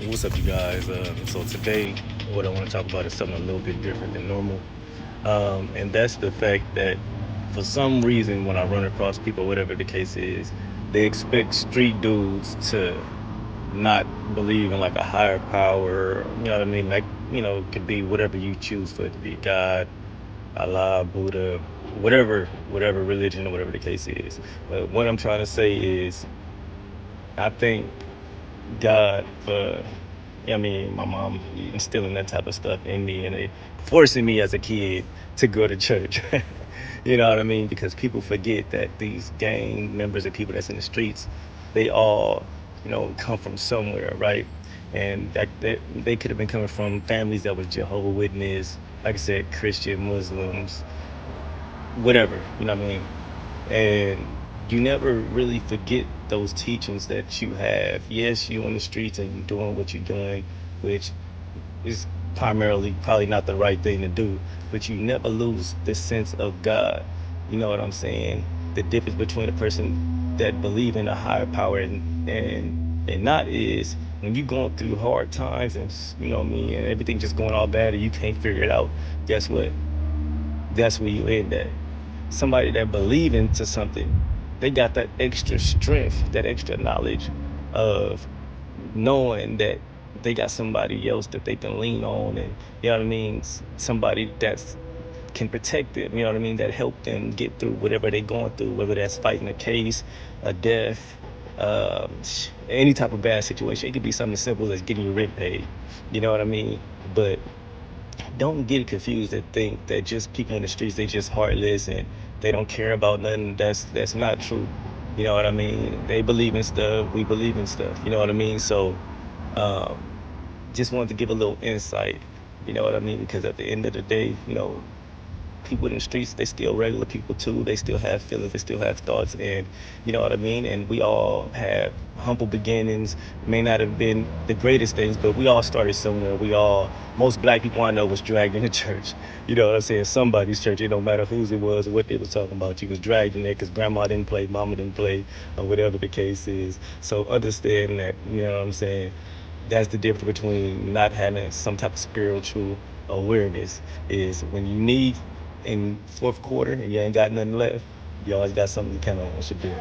What's up, you guys? So today, what I want to talk about is something a little bit different than normal, and that's the fact that for some reason, when I run across people, whatever the case is, they expect street dudes to not believe in like a higher power. You know what I mean? Like, it could be whatever you choose for it to be, God, Allah, Buddha, whatever religion or whatever the case is. But what I'm trying to say is, I think God for my mom instilling that type of stuff in me and it forcing me as a kid to go to church. You know what I mean? Because people forget that these gang members and people that's in the streets, they all, come from somewhere, right? And that they could have been coming from families that was Jehovah Witness, like I said, Christian, Muslims, whatever, you know what I mean? And you never really forget those teachings that you have. Yes, you on the streets and you're doing what you're doing, which is primarily probably not the right thing to do, but you never lose the sense of God. You know what I'm saying? The difference between a person that believe in a higher power and not is when you going through hard times and you know what I mean, and everything just going all bad and you can't figure it out. Guess what? That's where you end at. Somebody that believe into something, they got that extra strength, that extra knowledge of knowing that they got somebody else that they can lean on, and you know what I mean, somebody that's can protect them, you know what I mean, that help them get through whatever they're going through, whether that's fighting a case, a death, any type of bad situation. It could be something as simple as getting your rent paid, you know what I mean? But don't get confused and think that just people in the streets, they just heartless and they don't care about nothing. That's not true. You know what I mean? They believe in stuff, we believe in stuff, you know what I mean? So um just wanted to give a little insight, you know what I mean? Because at the end of the day, people in the streets, they still regular people too. They still have feelings, they still have thoughts, and you know what I mean? And we all have humble beginnings, may not have been the greatest things, but we all started somewhere. Most black people I know was dragged into church. You know what I'm saying? Somebody's church, it don't matter whose it was or what they were talking about. You was dragged in there because grandma didn't play, mama didn't play, or whatever the case is. So understand that, you know what I'm saying? That's the difference between not having some type of spiritual awareness is when you need in fourth quarter and you ain't got nothing left, you always got something to count on. What's your deal?